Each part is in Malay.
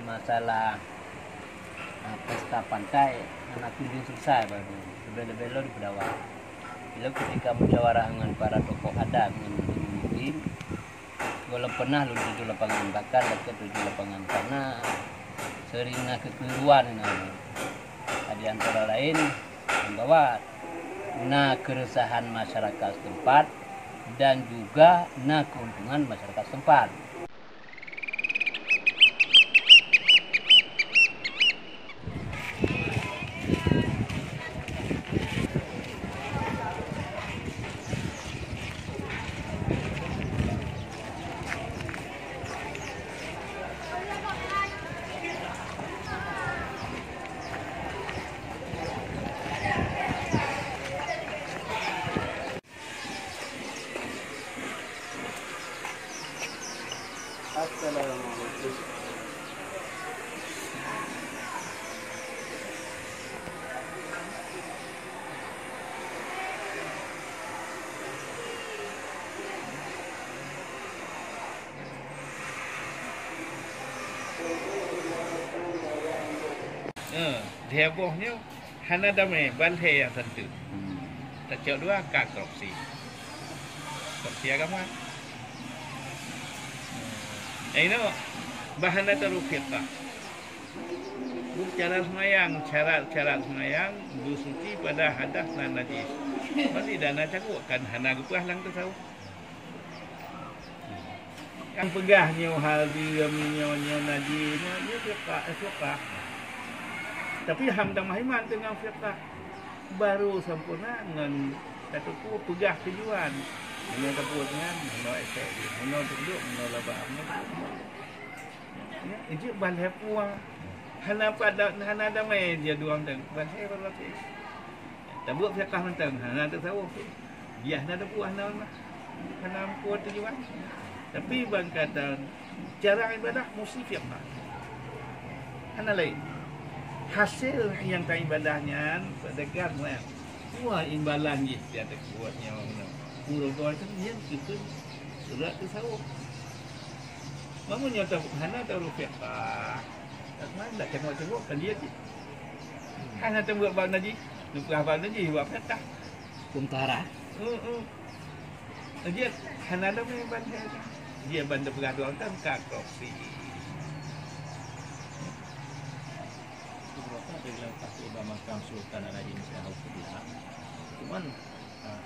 masalah pesta pantai anak kunjung selesai baru belo-belo di Pedawat. Bila ketika musyawarah dengan para tokoh adat dengan pemimpin, kalau pernah lu tujuh lapangan bakar, lagi tujuh lapangan tanah, seringnya kekeliruan ini. Di antara lain membawa keresahan masyarakat setempat dan juga keuntungan masyarakat setempat. Assalamualaikum. Hebohnya hana damai balhe yang tentu. Tak cak dua kak korupsi. Korupsi agama. Ini bahan itu fiqh. Cara semayang, cara semayang bersuci pada hadas dan najis. Pasti dana cakap kan hana gupah lang tu tahu. Yang pegahnya hal dia minyonya najis, dia fiqh. Tapi hamdan mahiman dengan fiqh baru sempurna dengan kataku pegah tujuan. Mana taput dengan mana esok dia, mana duduk, mana labak, mana ya, itu balai puang. Hana damai dia dua orang balai berlatih. Tabuk fiqh mentang, hana tahu. Dia hana puah hana puah tujuan. Tapi bang kata cara ibadah mesti fiqh. Hana lain. Hasil yang tak ibadahnya berdekat lah. Wah imbalan je dia tak buatnya mana. Murah itu dia itu surat tasawuf. Mamun yang tahu hana tahu fiqh. Tak mana cakap kan dia je. Hana tahu buat bab naji, bukan bab naji buat fiqh. Kuntara. Dia hana tahu bandar. Dia bandar bergaduh kan kak korupsi. Bila pasti makam Sultan Al-Ajin Syahau Kubilah cuman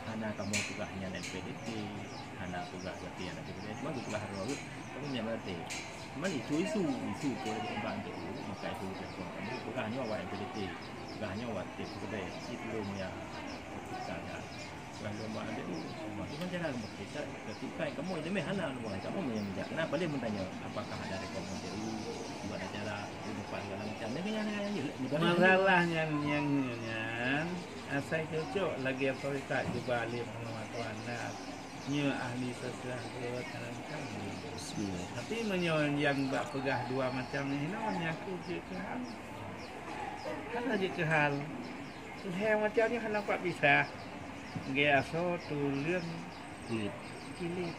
hana kamu tugahnya NPDT hana tugas berarti anak PDT cuma tugas harus kamu yang berarti cuman isu boleh bantu maka itu kamu tugahnya awak NPDT tugahnya awak TPD itu punya ketika kalau mak ada tu cuma jangan berkita ketika kamu ini hana kamu yang menjawab kenapa dia bertanya apakah ada rekomendasi buat acara depan segala macam masalahnya yang saya cocok lagi autoritas juga alim pengetahuan nya ahli sosial macam tapi menyon yang bak pegah dua macam ni nyaku je ke hal kan aja ke hal yang macam ni hal nampak bisa dia so tulen pilih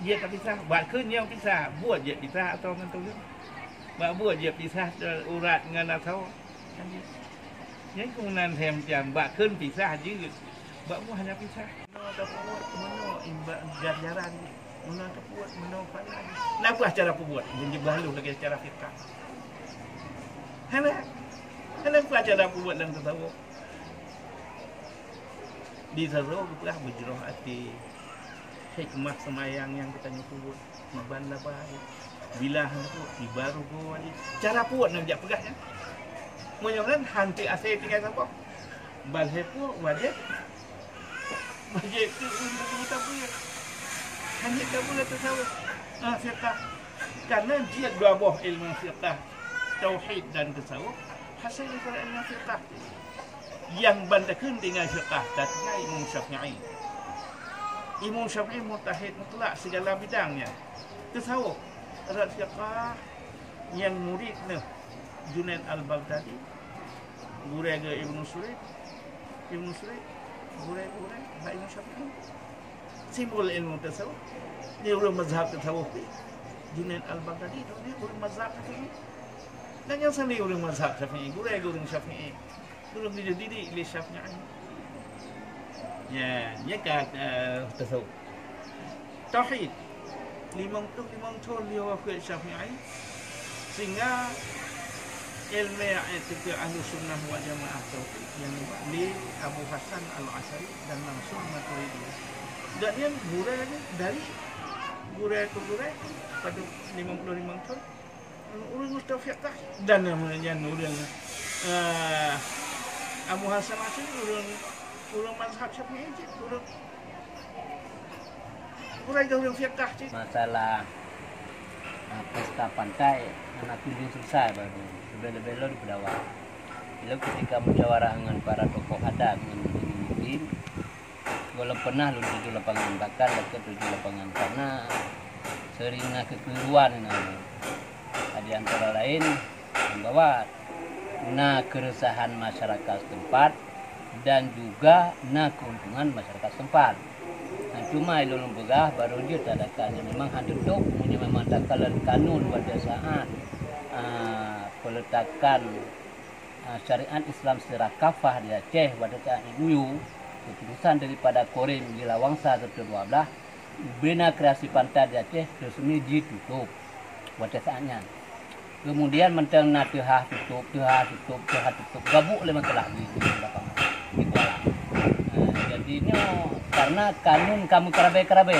dia tak bisa buat kenyang bisa buat je bisa atau dengan tulen buat je pisah urat dengan atau yang kemudian saya macam bakun pisah je buat hanya pisah mana imbak ganjaran mana terbuat mana pahala nak buat cara buat menjebah lu lagi cara fiqh hana buat cara buat dan tasawuf di tasawuf pula berjerah hati hikmah semayang yang kita nyebut iban labai bila tu baru go ni cara puat nak jak pegahnya menyolan hanti asai tinggal apa balhe pu wajib tu kita punya hanya kamu nak tahu fiqh karena dia dua buah ilmu fiqh tauhid dan tasawuf hasil daripada ilmu fiqh yang bantakan dengan fiqh katanya Imam Syafi'i mutahid mutlak segala bidangnya tasawuf Arat fiqh yang muridnya Junaid Al-Baghdadi guru ke Ibnu Suraid guru Imam Syafi'i simbol ilmu tasawuf dia ulama mazhab tasawuf Junaid Al-Baghdadi dia ulama mazhab tasawuf Dan yang sendiri orang mazhab Syafi'i, guru Syafi'i. Guru dididik oleh Syafi'i. Ya kat tasawuf. Tauhid 50 tahun dia wafat Syafi'i sehingga ilmu i'tiqad ahli sunnah wal jamaah tauhid yang di Abu Hasan Al-Asy'ari dan Mansur Maturidiyah. Dan yang guru ni dari guru ke guru pada 55 tahun orang mustafiqah dan namanya orang Abu Hasan Al-Asy'ari orang mazhab Syafi'i orang fiqh cik. Masalah pesta pantai anak tunjung selesai baru sebelum-belum di Pedawa. Bila ketika musyawarah dengan para tokoh adat dengan mungkin walau pernah lu 7 lapangan bakar ke 7 lapangan karena seringnya kekeliruan di antara lain membawa keresahan masyarakat setempat dan juga keuntungan masyarakat setempat. Cuma ilmu begah baru dia tadakannya memang handuk punya memang takalan kanun pada saat peletakan syariat Islam secara kafah di Aceh pada saat MUU keputusan daripada Korim di Lawangsa 12 bina kreasi pantai di Aceh resmi ditutup pada saatnya. Kemudian mentang natihah tutup gabuk oleh masalah di lapangan di Kuala. Jadi ini karena kanun kamu kerabai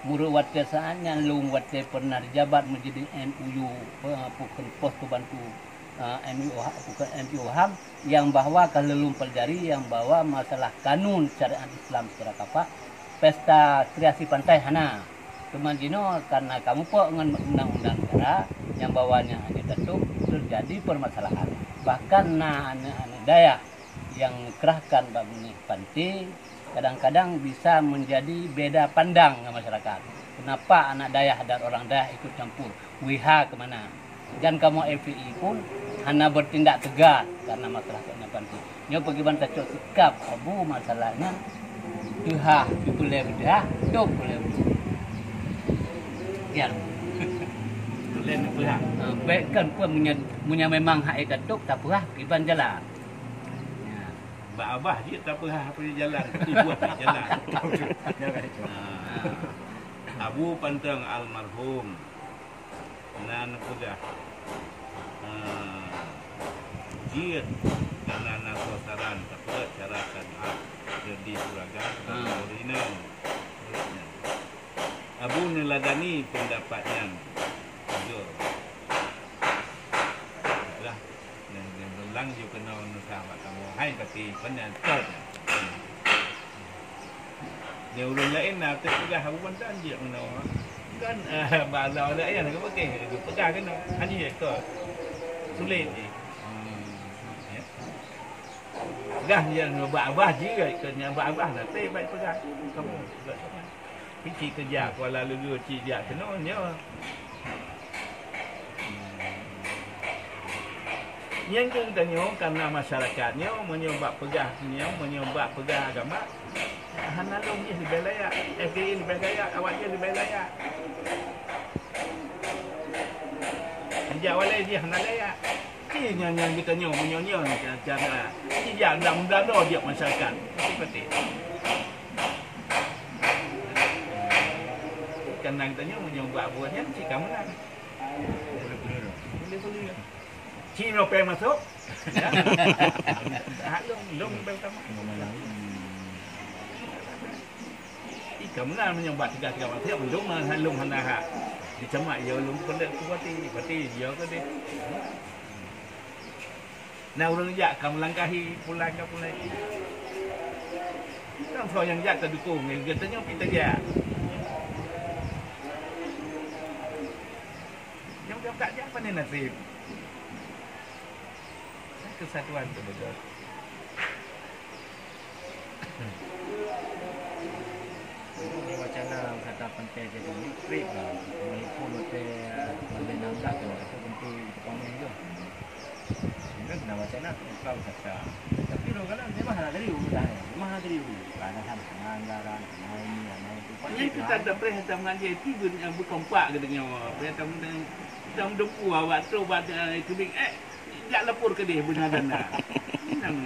muru watte saatnya lung watte pernah dijabat menjadi MUU bukan pos pembantu MUU HAM yang bahwa kalau pelajari yang bahwa masalah kanun syariat Islam secara kafah pesta kreasi pantai hana kemajino karena kamu po dengan undang-undang negara yang bawahnya ditutup terjadi permasalahan bahkan anak-anak daya yang kerahkan babni panti kadang-kadang bisa menjadi beda pandang dengan masyarakat. Kenapa anak Dayak dan orang Dayak ikut campur? WH kemana? Dan kamu FPI pun hanya bertindak tegas karena masalah panti. Nyo pergi bantah cok sikap abu masalahnya tuha boleh bedah, tu boleh bedah. Ya. Boleh bedah. Baik kan pun punya memang hak ikatuk tak apa kiban jalan. Abah dia tak apa jalan, buat jalan. Abu Pantang almarhum nan kuda dia karena nasosaran tapi cara kan jadi suragan ini Abu neladani pendapatnya jujur lah lang juga kena nusah kamu hai tapi benar betul dia orang lain nak terpegah Abu Pantang dia kena kan bahasa orang yang nak pakai pegang kena hanya itu sulit ni pegang yang abah juga kena abah nak baik pegang kamu fikir kerja Kuala Lumpur dia kena yang kong tanya karena masyarakatnya menyebab pegang agama hanalong ni lebih layak FDI lebih layak awaknya lebih layak anjak walai dia hanal layak yang kita menyonya cara dia undang-undang dia masyarakat seperti karena kita menyebab buatnya si kamu kan boleh Cina pengen masuk. Ya. Long pertama. Kamu nak menyambat tiga mati belum halung hanaha. Dicemak ya belum pendek pati dia ke dia. Nah orang jak kamu langkahi pulang ke pulang. Kan so yang jak terdukung katanya kita dia. Yang dia tak jak pandai nasib. Kesatuan tu betul. Ini wacana kata pantai jadi trip lah. Walaupun pantai nangka tu, tapi tentu pemain tu. Ini kena wacana kau kata. Tapi lo kan memang ada dari urusan, memang ada dari urusan. Ada anggaran, ini, itu. Ini kita ada perhatian mengaji itu yang berkompak katanya. Perhatian Tang depu awak tu pada kuning jak lepur ke dia benar dana. Nang.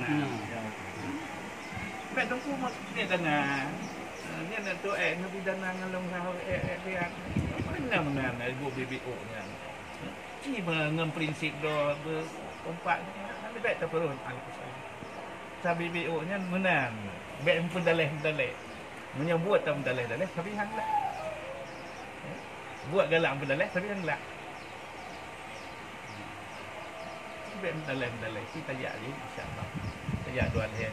Mek depu mak ni dana. Ni nak tu ngapi dana ngalong sahau dia. Mana ibu BBO nya. Ini dengan prinsip do kompak ni. Ada baik tak perlu alhamdulillah. Sa BBO nya menang. Baik pendalih-pendalih. Menyebut tak pendalih-pendalih tapi hang lah. Buat galak pendalih tapi hang lah. Baik pendalih-pendalih kita tajak je insya-Allah. Tajak dua hari.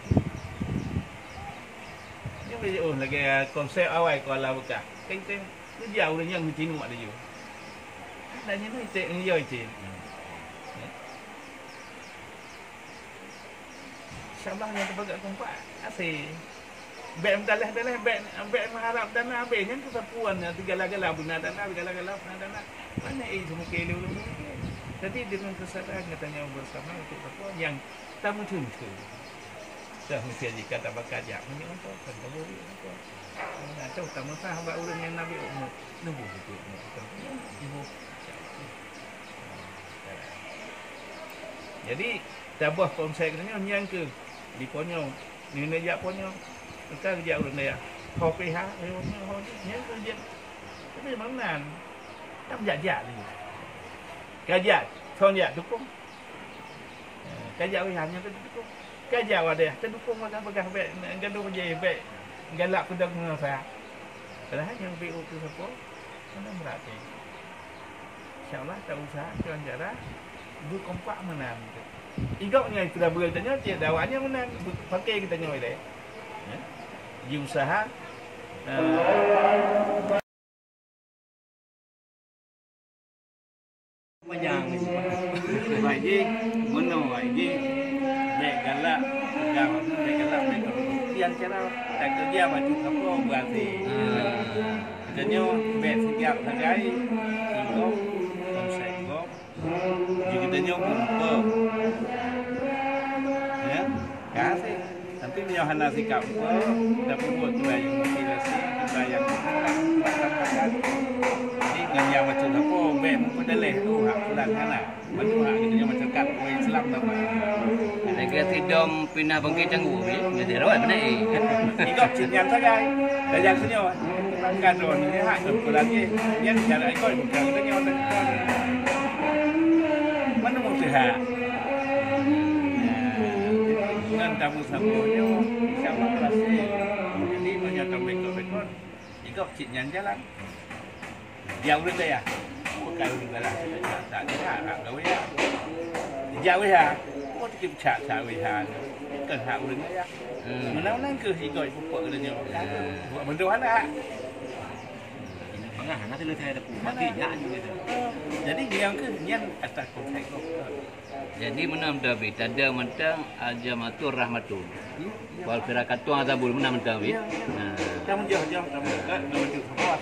Ni BBO lagi konsep awal kalau buka. Kan dia jauh yang tengok ada je. Dan ni cek ni yo cek. Insya-Allah yang terbagai kompak asyik. Baik mendalah-dalah, baik mengharap dana habisnya kesapuan tiga-gala benar dana, tiga-gala benar dana. Mana semua kelu. Jadi dengan kesadaran katanya bersama untuk sapuan yang tak muncul. Dah mesti jika tak bakal jak menyontoh kan boleh apa. Nah, tahu tak masa hamba urang yang Nabi umur nunggu itu. Ibu. Jadi tabah konsep ni yang ke di ponyong ni jak ponyong kita kerja urang dia kau pihak ni kerja tapi mana tak jajak ni kerja thon jak dukung kerja wihannya tu dukung kerja wadah tu dukung makan pegang baik gaduh je baik galak pedang ngasa padahal yang BO tu siapa mana merati insyaallah tak usah tuan jara berkompak menang igoknya itu dah beritanya cik dawanya menang pakai kita nyoy deh di usaha Panjang baik je menang baik je baik galak pegang baik galak baik tian cara tak kerja macam apa berarti katanya baik siap segai ingok konsep ingok juga katanya umpa ya kasih nanti menyohana sikap apa dapat buat tu yang motivasi kita yang makan jadi dengan yang macam apa baik mempedalih tu hak pulang kana bantu hak kita macam kat orang Islam tak apa Lagi tidom pindah bangkit canggu ni jadi rawat benar ikut cinyan sagai dan yang senyo kan don ni hak tu lagi dia cara ikut bukan kita ni orang mana mau sihat dengan tamu samunya insya-Allah berhasil. Jadi banyak bekor-bekor ikut cinyan jalan. Dia urut saya. Bukan urut lah. Tak ada gawe ya. Jauh ya. Oh tikip cak gawe ya. Kan hak urut ya. Menang-menang ke ikut pupuk katanya. Buat benda mana? Pengah nanti lu saya ada mati ya gitu. Jadi yang ke nyan atas konteks. Jadi menam David ada mentang ajamatur rahmatun. Wal firakatu azabul menam David. Kamu jauh-jauh kamu kan menuju semua.